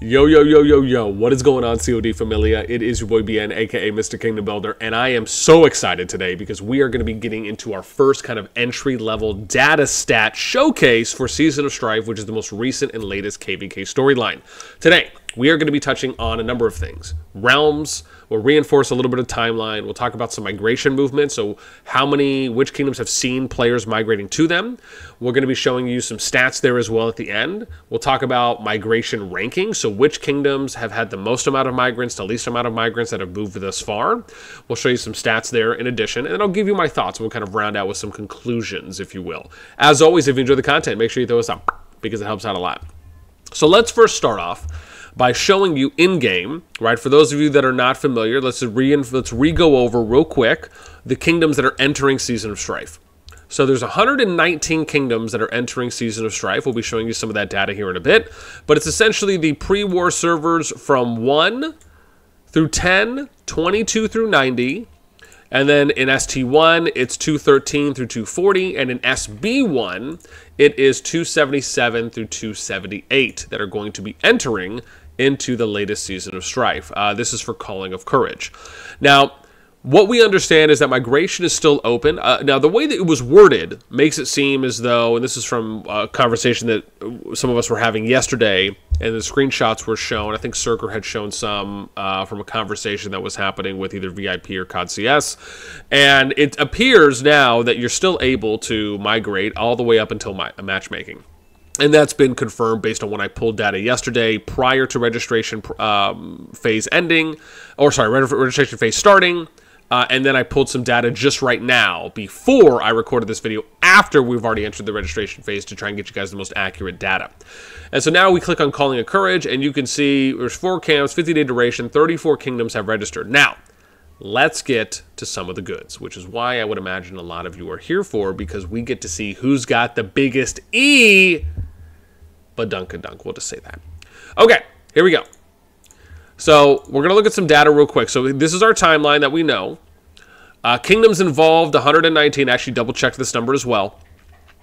Yo, yo, yo, yo, yo, what is going on, CoD Familia? It is your boy BN, aka Mr. Kingdom Builder, and I am so excited today because we are going to be getting into our first kind of entry-level data stat showcase for Season of Strife, which is the most recent and latest KvK storyline. Today, we are going to be touching on a number of things. Realms, we'll reinforce a little bit of timeline, we'll talk about some migration movement, so which kingdoms have seen players migrating to them. We're going to be showing you some stats there as well at the end. We'll talk about migration ranking, so which kingdoms have had the most amount of migrants, the least amount of migrants that have moved thus far. We'll show you some stats there in addition, and then I'll give you my thoughts. We'll kind of round out with some conclusions, if you will. As always, if you enjoy the content, make sure you throw us up because it helps out a lot. So let's first start off by showing you in-game, right? For those of you that are not familiar, let's re-go over real quick the kingdoms that are entering Season of Strife. So there's 119 kingdoms that are entering Season of Strife. We'll be showing you some of that data here in a bit. But it's essentially the pre-war servers from 1 through 10, 22 through 90. And then in ST1, it's 213 through 240. And in SB1, it is 277 through 278 that are going to be entering into the latest Season of Strife. This is for Calling of Courage. Now, what we understand is that migration is still open. Now, the way that it was worded makes it seem as though, and this is from a conversation that some of us were having yesterday, and the screenshots were shown. I think Circer had shown some from a conversation that was happening with either VIP or CoD CS. And it appears now that you're still able to migrate all the way up until matchmaking. And that's been confirmed based on when I pulled data yesterday prior to registration phase ending, or sorry, registration phase starting. And then I pulled some data just right now before I recorded this video after we've already entered the registration phase to try and get you guys the most accurate data. And so now we click on Calling of Courage and you can see there's 4 camps, 50-day duration, 34 kingdoms have registered. Now, let's get to some of the goods, which is why I would imagine a lot of you are here for, because we get to see who's got the biggest E. But dunk, we'll just say that. Okay, here we go. So we're going to look at some data real quick. So this is our timeline that we know. Kingdoms involved, 119. Actually double-checked this number as well.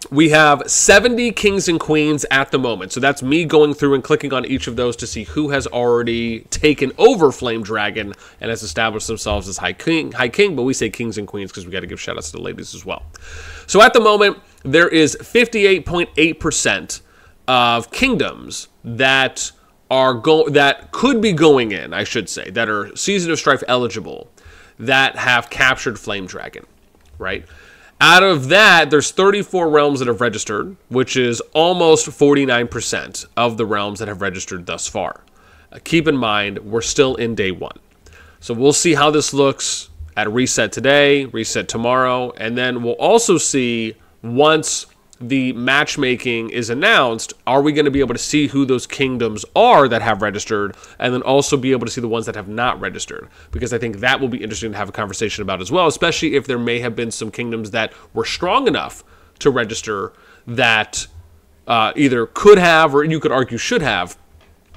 We have 70 kings and queens at the moment. So that's me going through and clicking on each of those to see who has already taken over Flame Dragon and has established themselves as High King. But we say kings and queens because we got to give shout-outs to the ladies as well. So at the moment, there is 58.8% of kingdoms that could be going in, I should say, that are Season of Strife eligible, that have captured Flame Dragon, right? Out of that, there's 34 realms that have registered, which is almost 49% of the realms that have registered thus far. Keep in mind, we're still in day 1. So we'll see how this looks at reset today, reset tomorrow, and then we'll also see once the matchmaking is announced, are we going to be able to see who those kingdoms are that have registered, and then also be able to see the ones that have not registered? Because I think that will be interesting to have a conversation about as well, especially if there may have been some kingdoms that were strong enough to register that either could have, or you could argue should have.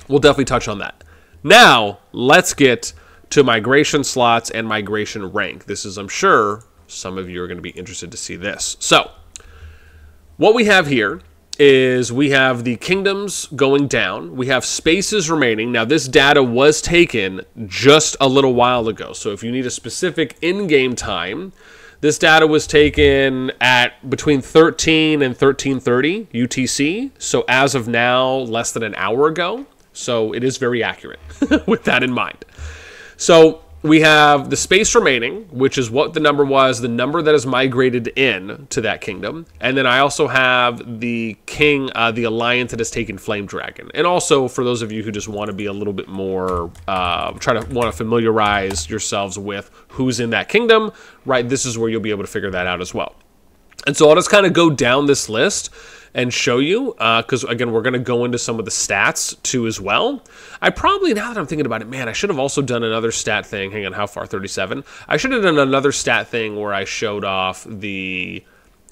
We'll definitely touch on that. Now, let's get to migration slots and migration rank. This is, I'm sure, some of you are going to be interested to see this. So, what we have here is we have the kingdoms going down. We have spaces remaining. Now, this data was taken just a little while ago. So if you need a specific in-game time, this data was taken at between 13 and 13:30 UTC. So as of now, less than an hour ago. So it is very accurate with that in mind. So we have the space remaining, which is what the number was, the number that is migrated in to that kingdom. And then I also have the king, the alliance that has taken Flame Dragon. And also for those of you who just want to be a little bit more, want to familiarize yourselves with who's in that kingdom, right? This is where you'll be able to figure that out as well. And so I'll just kind of go down this list and show you, because again, we're going to go into some of the stats too as well. I probably, now that I'm thinking about it, man, I should have also done another stat thing. Hang on, how far? 37? I should have done another stat thing where I showed off the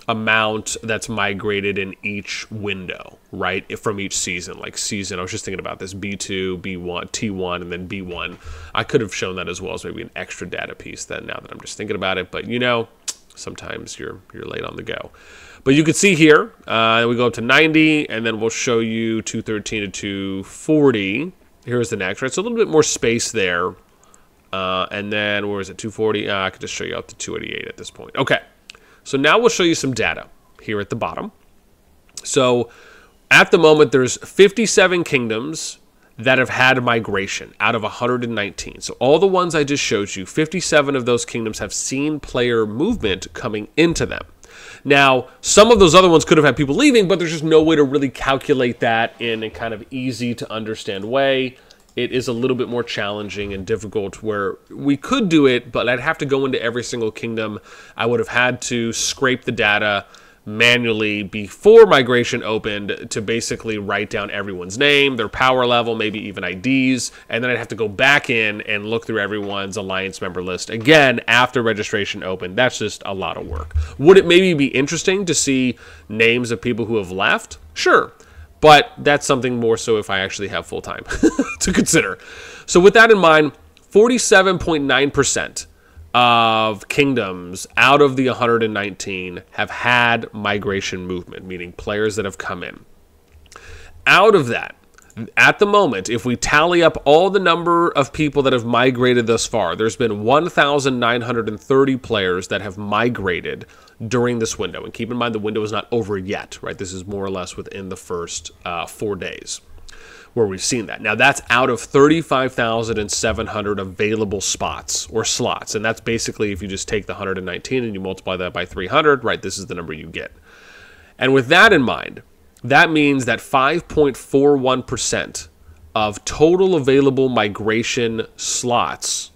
amount that's migrated in each window, right, from each season. Like season, I was just thinking about this, B2, B1, T1, and then B1. I could have shown that as well as maybe an extra data piece then, now that I'm just thinking about it. But, you know, sometimes you're late on the go. But you can see here, we go up to 90, and then we'll show you 213 to 240. Here's the next, right? So a little bit more space there. And then, where is it, 240? I could just show you up to 288 at this point. Okay, so now we'll show you some data here at the bottom. So at the moment, there's 57 kingdoms that have had migration out of 119. So all the ones I just showed you, 57 of those kingdoms have seen player movement coming into them. Now, some of those other ones could have had people leaving, but there's just no way to really calculate that in a kind of easy to understand way. It is a little bit more challenging and difficult where we could do it, but I'd have to go into every single kingdom. I would have had to scrape the data manually before migration opened to basically write down everyone's name, their power level, maybe even IDs, and then I'd have to go back in and look through everyone's alliance member list again after registration opened. That's just a lot of work. Would it maybe be interesting to see names of people who have left? Sure, but that's something more so if I actually have full time to consider. So with that in mind, 47.9% of kingdoms out of the 119 have had migration movement, meaning players that have come in. Out of that, at the moment, if we tally up all the number of people that have migrated thus far, there's been 1,930 players that have migrated during this window. And keep in mind, the window is not over yet, right? This is more or less within the first 4 days where we've seen that. Now, that's out of 35,700 available spots or slots. And that's basically if you just take the 119 and you multiply that by 300, right, this is the number you get. And with that in mind, that means that 5.41% of total available migration slots,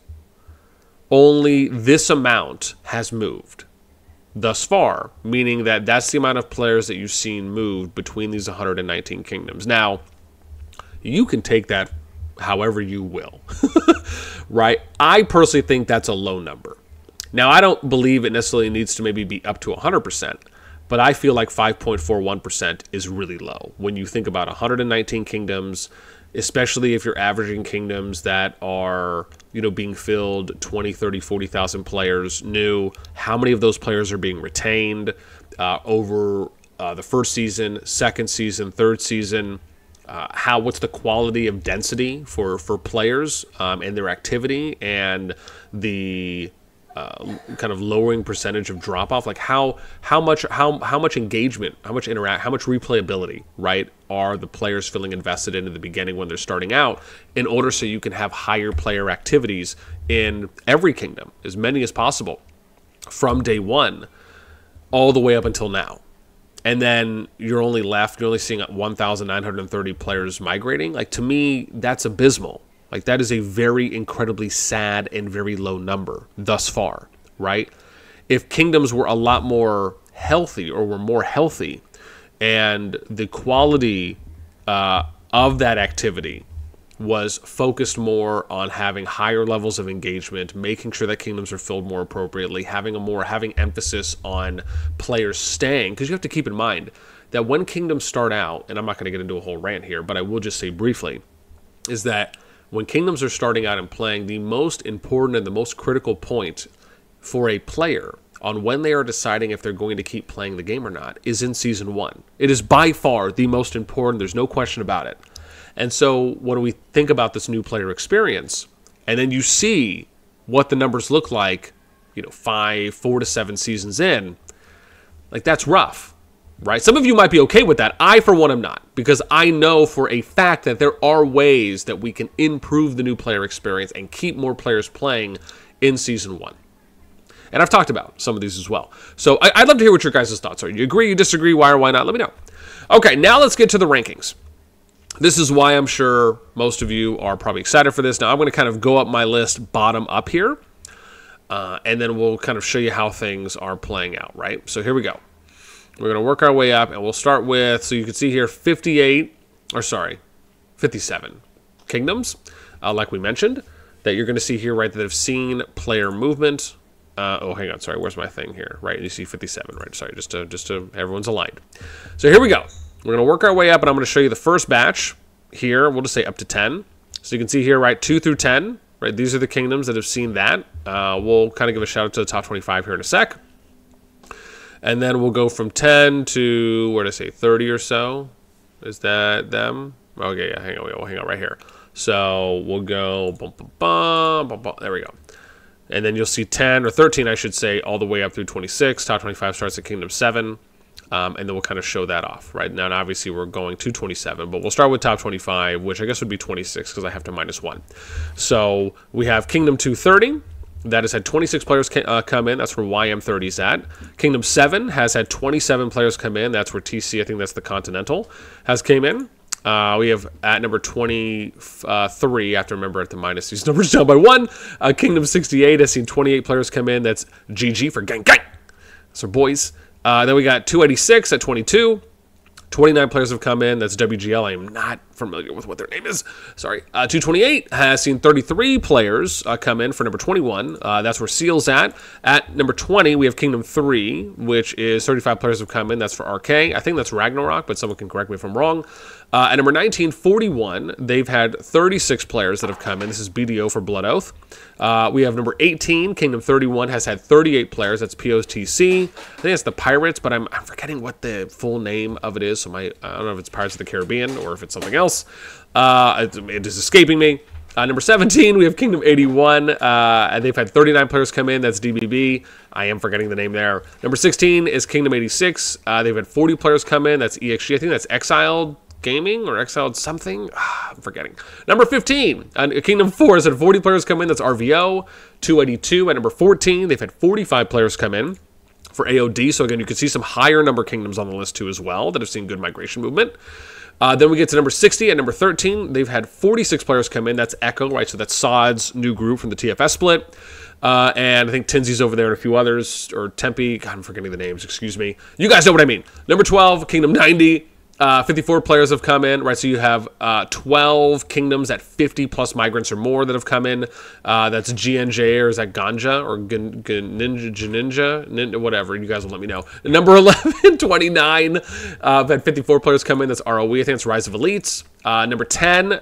only this amount has moved thus far, meaning that that's the amount of players that you've seen moved between these 119 kingdoms. Now, you can take that however you will, right? I personally think that's a low number. Now, I don't believe it necessarily needs to maybe be up to 100%, but I feel like 5.41% is really low. When you think about 119 kingdoms, especially if you're averaging kingdoms that are, you know, being filled 20, 30, 40,000 players new, how many of those players are being retained over the first season, second season, third season? What's the quality of density for players and their activity, and the kind of lowering percentage of drop off? Like how much engagement, how much replayability, right, are the players feeling invested in the beginning when they're starting out, in order so you can have higher player activities in every kingdom, as many as possible, from day one all the way up until now. And then you're only seeing 1,930 players migrating. Like, to me, that's abysmal. Like, that is a very incredibly sad and very low number thus far, right? If kingdoms were a lot more healthy, or were more healthy, and the quality of that activity was focused more on having higher levels of engagement, making sure that kingdoms are filled more appropriately, having emphasis on players staying, because you have to keep in mind that when kingdoms start out, and I'm not going to get into a whole rant here, but I will just say briefly, is that when kingdoms are starting out and playing, the most important and the most critical point for a player on when they are deciding if they're going to keep playing the game or not is in Season 1. It is by far the most important. There's no question about it. And so when we think about this new player experience, and then you see what the numbers look like, you know, 4 to 7 seasons in, like, that's rough, right? Some of you might be okay with that. I, for one, am not, because I know for a fact that there are ways that we can improve the new player experience and keep more players playing in Season 1. And I've talked about some of these as well. So I'd love to hear what your guys' thoughts are. You agree, you disagree, why or why not? Let me know. Okay, now let's get to the rankings. This is why I'm sure most of you are probably excited for this. Now, I'm going to kind of go up my list bottom up here, and then we'll kind of show you how things are playing out, right? So here we go. We're going to work our way up, and we'll start with, so you can see here, 57 kingdoms, like we mentioned, that you're going to see here, right, that have seen player movement. Oh, hang on, sorry, where's my thing here? Right, you see 57, right? Sorry, just to everyone's aligned. So here we go. We're going to work our way up, and I'm going to show you the first batch here. We'll just say up to 10. So you can see here, right, 2 through 10, right? These are the kingdoms that have seen that. We'll kind of give a shout out to the top 25 here in a sec. And then we'll go from 10 to, where did I say, 30 or so. Is that them? Okay, yeah, hang on, we'll hang out right here. So we'll go, bum, bum, bum, bum, bum, there we go. And then you'll see 10 or 13, I should say, all the way up through 26. Top 25 starts at Kingdom 7. And then we'll kind of show that off, right? Now, and obviously, we're going to 27, but we'll start with top 25, which I guess would be 26 because I have to -1. So we have Kingdom 230. That has had 26 players come in. That's where YM30 is at. Kingdom 7 has had 27 players come in. That's where TC, I think that's the Continental, has came in. We have at number 23, I have to remember at the minus these numbers down by 1. Kingdom 68 has seen 28 players come in. That's GG for gang gang. That's our boys. Then we got 286 at 22. 29 players have come in. That's WGL. I am not familiar with what their name is. Sorry. 228 has seen 33 players come in for number 21. That's where Seal's at. At number 20, we have Kingdom 3, which is 35 players have come in. That's for RK. I think that's Ragnarok, but someone can correct me if I'm wrong. At number 19, 41, they've had 36 players that have come in. This is BDO for Blood Oath. We have number 18, Kingdom 31, has had 38 players. That's POTC. I think it's the Pirates, but I'm forgetting what the full name of it is. So I don't know if it's Pirates of the Caribbean or if it's something else. It is escaping me. Number 17, we have Kingdom 81. And they've had 39 players come in. That's DBB. I am forgetting the name there. Number 16 is Kingdom 86. They've had 40 players come in. That's EXG. I think that's Exiled Gaming or Exiled something. I'm forgetting. Number 15, Kingdom 4 has had 40 players come in. That's RVO. 282 at number 14. They've had 45 players come in for AOD. So again, you can see some higher number kingdoms on the list too as well that have seen good migration movement. Then we get to number 60 at number 13. They've had 46 players come in. That's Echo, right? So that's Sod's new group from the TFS split. And I think Tinsy's over there and a few others, or Tempe. God, I'm forgetting the names. Excuse me. You guys know what I mean. Number 12, Kingdom 90. 54 players have come in, right? So you have 12 kingdoms at 50 plus migrants or more that have come in. That's GNJ, or is that Ganja, or Ninja, whatever. You guys will let me know. Number 11, 29. I've had 54 players come in. That's ROE. I think it's Rise of Elites. Number 10,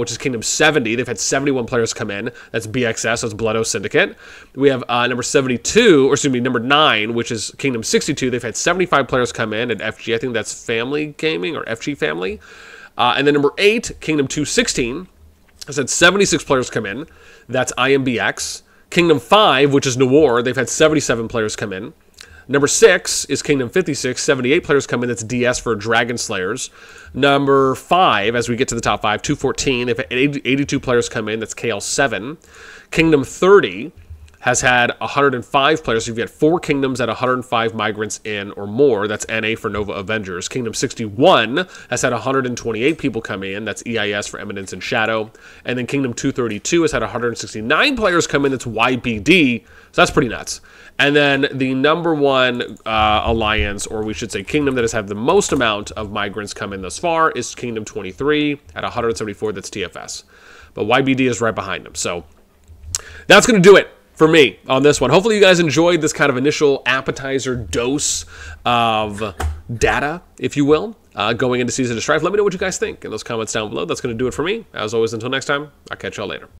which is Kingdom 70. They've had 71 players come in. That's BXS, so it's Blood Oath Syndicate. We have number 72, or excuse me, number 9, which is Kingdom 62. They've had 75 players come in at FG. I think that's Family Gaming or FG Family. And then number 8, Kingdom 216, has had 76 players come in. That's IMBX. Kingdom 5, which is Noir, they've had 77 players come in. Number 6 is Kingdom 56, 78 players come in. That's DS for Dragon Slayers. Number 5, as we get to the top 5, 214, they've had 82 players come in. That's KL7. Kingdom 30 has had 105 players. So you've got 4 kingdoms at 105 migrants in or more. That's NA for Nova Avengers. Kingdom 61 has had 128 people come in. That's EIS for Eminence and Shadow. And then Kingdom 232 has had 169 players come in. That's YBD. So that's pretty nuts. And then the number 1 alliance, or we should say kingdom, that has had the most amount of migrants come in thus far is Kingdom 23 at 174. That's TFS. But YBD is right behind them. So that's going to do it for me on this one. Hopefully you guys enjoyed this kind of initial appetizer dose of data, if you will, going into Season of Strife. Let me know what you guys think in those comments down below. That's going to do it for me. As always, until next time, I'll catch y'all later.